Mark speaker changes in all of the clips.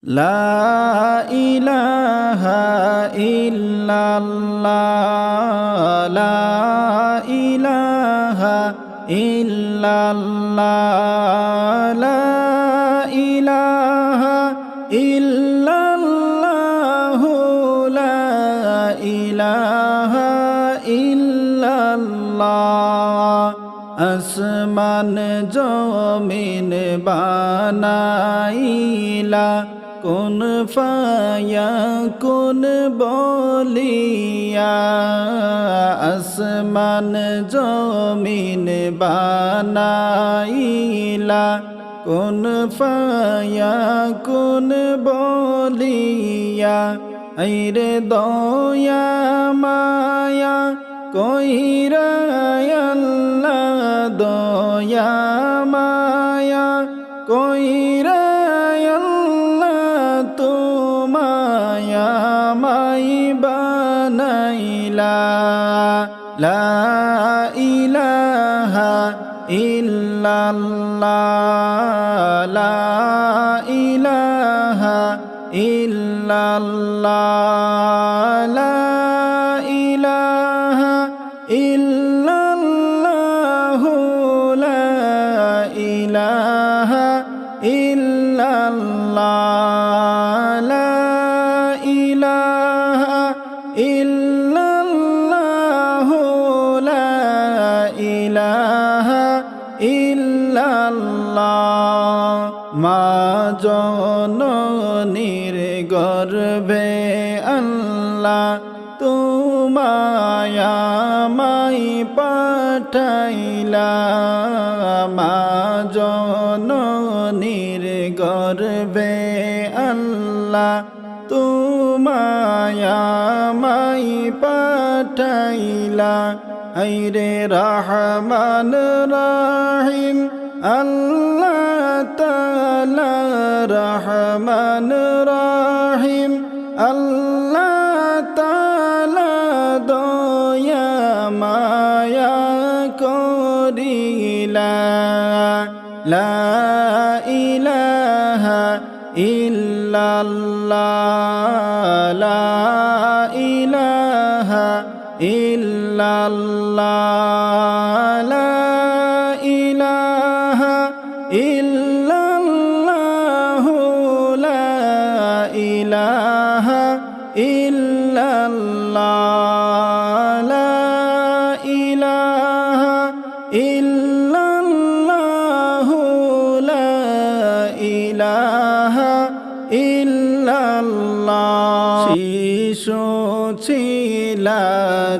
Speaker 1: لا إله إلا الله لا إله إلا الله لا إله إلا الله لا إله إلا الله আসমান জমিন বানাইলা কোন ফায়া কোন বলিয়া আসমান জমিন বানাইলা কোন ফায়া কোন বলিয়া আইরে দয়া মায়া কইরা আল্লাহ দয়া মায়া কইরা তোমায়া মাই বানাইলা লা ইলাহা ইল্লাল্লাহ লা ইলাহা ইল্লাল্লাহ লা ইলাহা ইল্লাল্লাহ লা ইলাহা ইল্লাল্লাহ লা ইলাহা ইল্লাল্লাহ লা ইলাহা ইল্লাল্লাহ মা জননীর গর্ভে আল্লাহ তোমায় আমায় পাঠাইলা মা জননীর গর্ভে আল্লাহ তোমায় আমায় পাঠাইলা আইরে রহমান রহিম আল্লাহ তাআলা রহমান রহিম আল্লাহ তাআলা দয়া মায়া করিলা লা ইলাহা ইল্লাল্লাহ লা ইলাহা ইল্লাল্লাহ লা ইলাহা ইল্লাল্লাহ লা ইলাহা ইল্লাল্লাহ লা ইলাহা ইল্লাল্লাহ লা ইলাহা ইল্লাল্লাহ শিশু ছিলা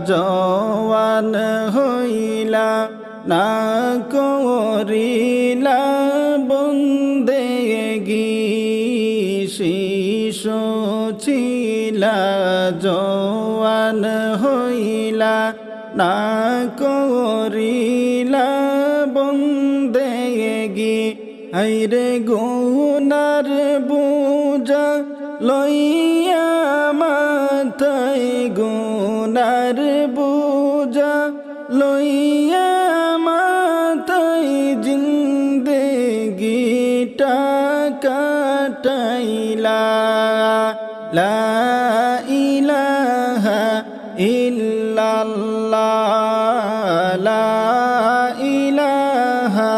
Speaker 1: জওয়ান হইলা না করিলা বন্দেগি শিশু ছিলা জওয়ান হইলা না করিলা বন্দেগি আইরে গুনার বুঝা লইয়া মাথায় গুনার বুঝা লইয়া মাথায় জিন্দেগিটা কাটাইলা লা ইলাহা ইল্লাল্লাহ লা ইলাহা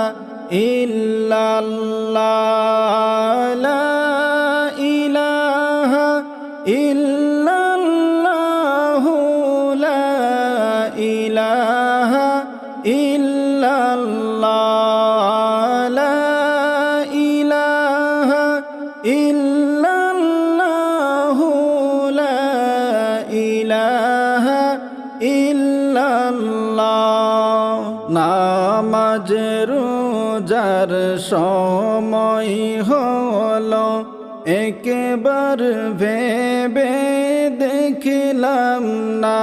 Speaker 1: ইল্লাল্লাহ লা ইলাহা ইল্লাল্লাহ লা ইলাহা ইল্লাল্লাহ লা ইলাহা ইল্লাল্লাহ লা ইলাহা ইল্লাল্লাহ নামাজ রোজার সময় হলো একবার ভেবে দেখলাম না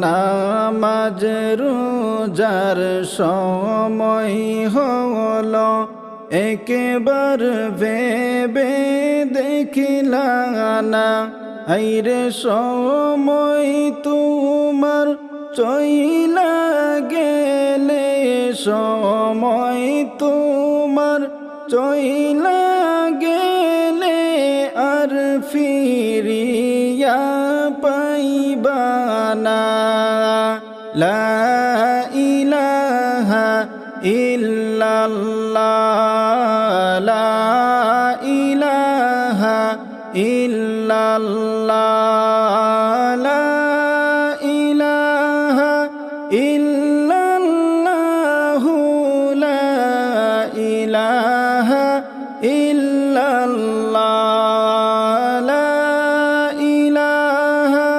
Speaker 1: নামাজ রোজার সময় হলো একবার ভেবে দেখলাম না আইরে সময় তোমার চইলা গেলে সময় তোমার চইলা গেলে আর ফিরিয়া পাইবানা লা ইলাহা ইল্লাল্লাহ লা ইলাহা ইল্লাল্লাহ লা ইলাহা ইল্লাল্লাহু লা ইলাহা ইল্লাল্লাহ লা ইলাহা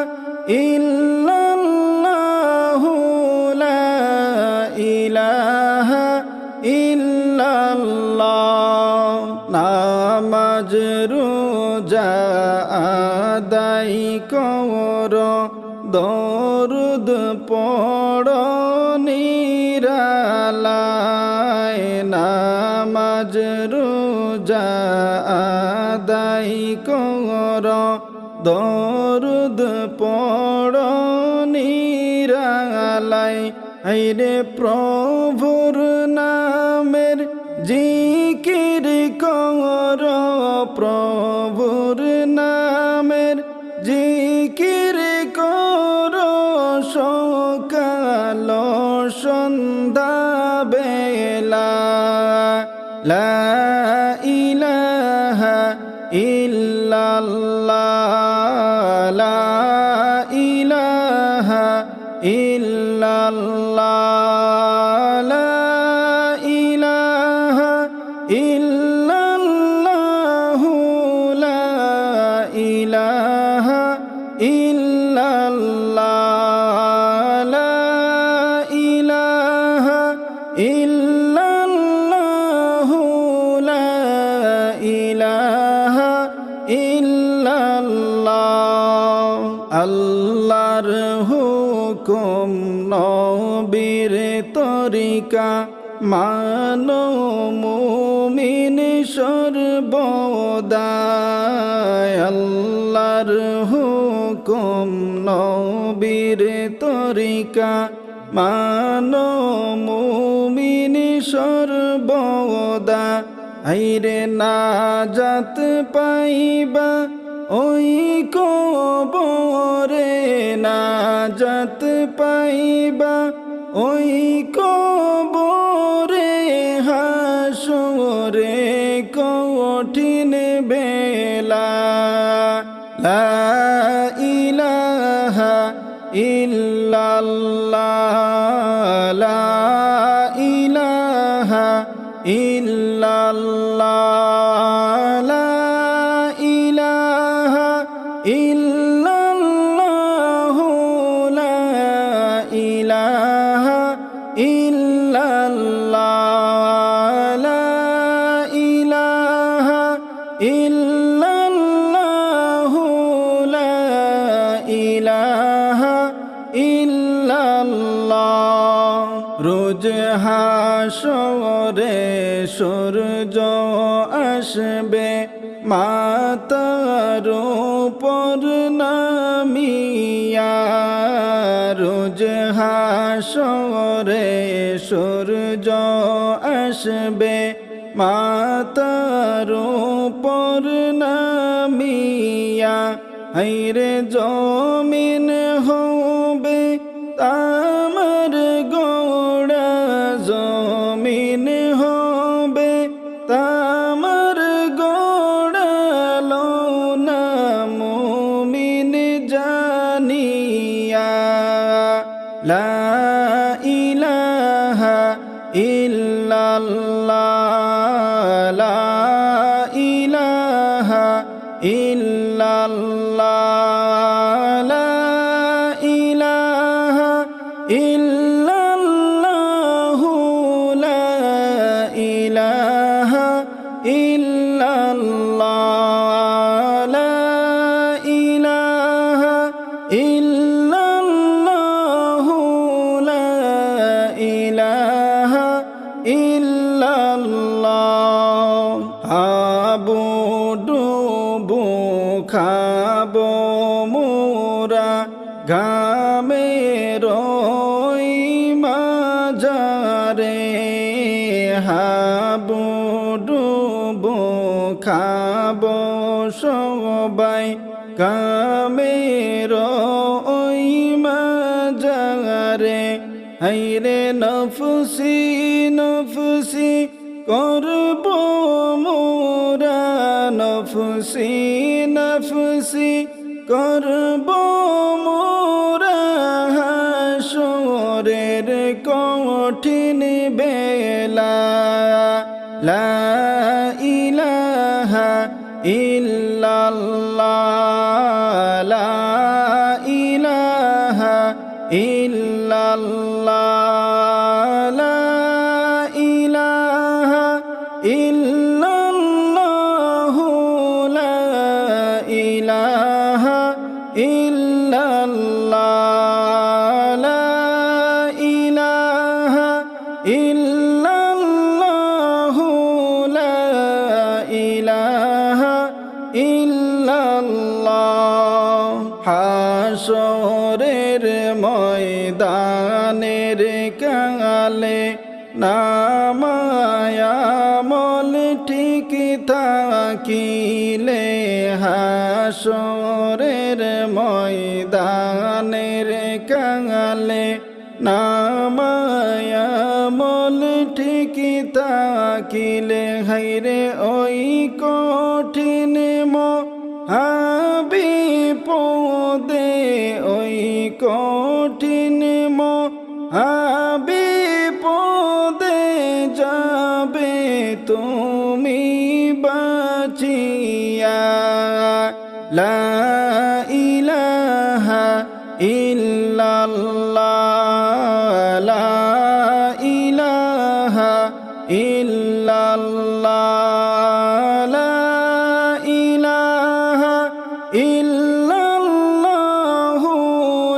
Speaker 1: ইল্লাল্লাহু লা ইলাহা ইল্লাল্লাহ নামাজ রোজা আদায় কর দরুদ পড় নিরালায় নামাজ রোজা আদায় কর দরুদ পড় নিরালায় হায়রে প্রভুর নামের জিকির কর প্রভুর নামের জিকির কর সকাল সন্ধ্যা বেলা লা ইলাহা ইল্লাল্লাহ লা ইলাহা ইল্লাল্লাহ লা ইলাহা ইল্লাল্লাহু লা ইলাহা ইল্লাল্লাহ লা ইলাহা ইল্লাল্লাহু লা ইলাহা ইল্লাল্লাহ আল্লাহর হুকুম নবীর তরিকা মানো মুমিন সর্বদাই আল্লাহর হুকুম নবীর তরিকা মানো মুমিন সর্বদা হায়রে নাজাত পাইবা ওই কবরে নাজাত পাইবা ওই কবরে হাসরে কঠিন বেলা লা ইলাহা ইল্লাল্লাহ লা ইলাহা ইল্লাল্লাহ লা ইলাহা ইল্লাল্লাহু লা ইলাহা ইল্লাল্লাহ লা ইলাহা ইল্লাল্লাহু লা ইলাহা ইল্লাল্লাহ রোজ হাসরে সূর্য আসবে মাতার উপর নামিয়া রোজ হাসরে সূর্য আসবে মাতার উপর নামিয়া হায়রে জমিন হবে তামার গোড়া জমিন হবে তামার গোড়া লওনা মুমিন জানিয়া লা ইলাহা ইল্লাল্লাহ লা ইলাহা ইল্লাল্লাহ লা ইলাহা ইল্লাল্লাহু লা ইলাহা ইল্লাল্লাহ লা ইলাহা ইল্লাল্লাহু লা ইলাহা ইল্লাল্লাহ আবু ডুবু খাবো মোরা ঘামের ওই মাজারে হাবু ডুবু খাবো সবাই কামের ওই মাজারে হাইরে নফসি নফসি করব মোরা নফসি নফসি করব মোরা হাসরের কঠিন বেলা লা ইলাহা ইল্লাল্লাহ লা ইলাহা ইল্লাল্লাহ লা ইলাহা ইল্লাল্লাহ লা ইলাহা ইল্লাল্লাহ লা ইলাহা ইল্লাল্লাহ লা ইলাহা ইল্লাল্লাহ হাসরের ময়দানের কালে নামায়ামল ঠিক থাকিলে হাসরের ময়দানের কালে নামায়ামল ঠিক থাকিলে হাইরে ওই কঠিন মহাবিপদে ওই কঠিন মহাবিপদে যাবে তুমি বাঁচিয়া লা ইলাহা ইল্লাল্লাহ লা ইলাহা ইল্লাল্লাহ লা ইলাহা ইল্লাল্লাহ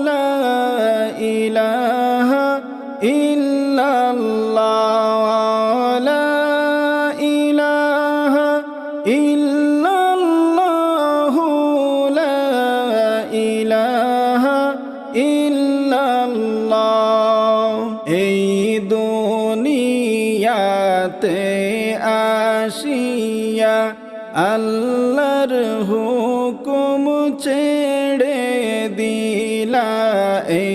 Speaker 1: লা ইলাহা ইল্লাল্লাহ লা ইলাহা ইল্লাল্লাহ লা ইলাহা ইল্লাল্লাহ এই দুনিয়াতে আসিয়া আল্লাহর হুকুম ছেড়ে দিলা এই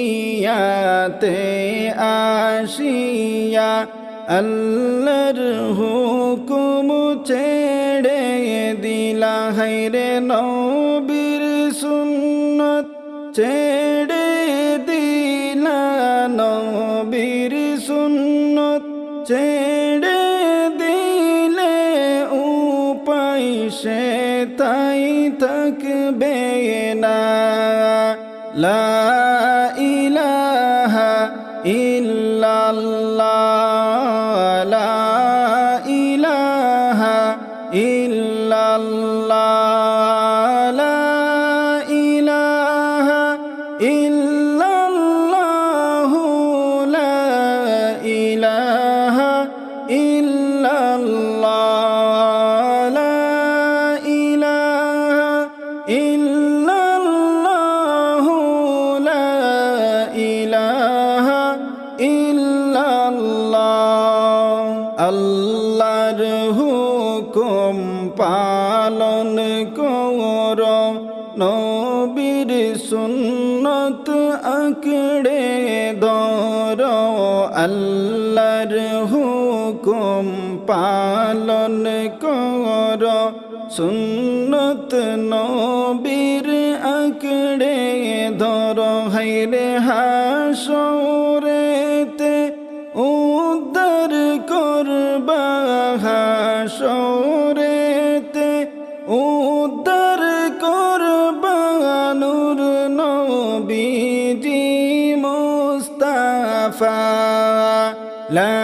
Speaker 1: দুনিয়াতে আসিয়া আল্লাহর হুকুম ছেড়ে দিলা হাইরে নবীর সুন্নত ছেড়ে দিলা নবীর সুন্নত ছেড়ে দিলে উপায় সে তাই থাকবে না লা ইলাহা ইল্লাল্লাহ লা ইলাহা ইল্লাল্লাহ লা ইলাহা ইল্লাল্লাহ লা ইলাহা ইল্লাল্লাহ লা ইলাহা ইল্লাল্লাহ লা ইলাহা ইল্লাল্লাহ আল্লাহর হুকুম পালন কর নবীর সুন্নত আঁকড়ে ধর আল্লাহর হুকুম পালন কর সুন্নত নবীর আঁকড়ে ধর হাইরে হাসরেতে উদ্ধার করবা হাসরেতে উদ্ধার করবা নূর নবীজি মুস্তাফা লা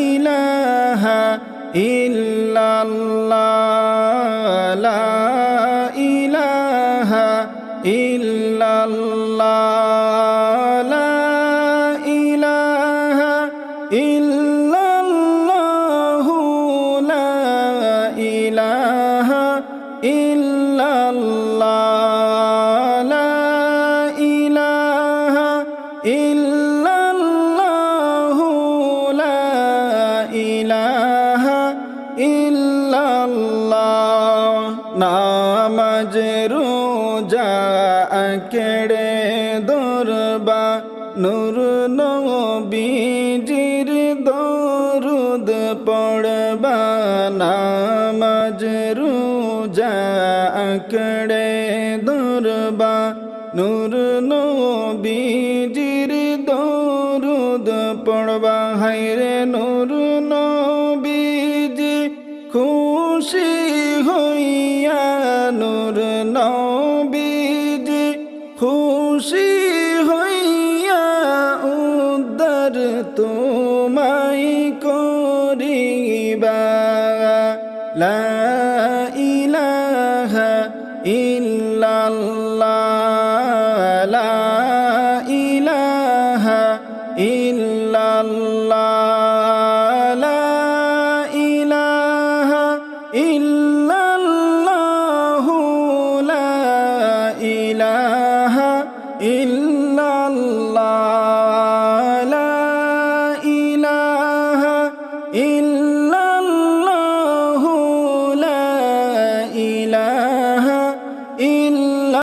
Speaker 1: ইলাহা ইল্লাল্লাহ লা ইলাহা ইল্লাল্লাহ লা ইলাহা ইল্লাল্লাহ লা ইলাহা ইল্লাল্লাহ লা ইলাহা ইল্লাল্লাহ লা ইলাহা ইল্লাল্লাহ নামাজ রোজা কেড়ে দরবা নূর নবীজির দরুদ পড়বা নামাজ রোজা কেড়ে দরবা নূর নবীজির দরুদ পড়বা হায়রে নূর নবীজি খুশি হইয়া নূর নবীজি খুশি হইয়া উদ্ধার তোমায় করিবা লা ইলাহা ইল্লাল্লাহ লা ইলাহা ইল্লাল্লাহ লা ইলাহা ইল্লাল্লাহু লা ইলাহা ইল্লাল্লাহ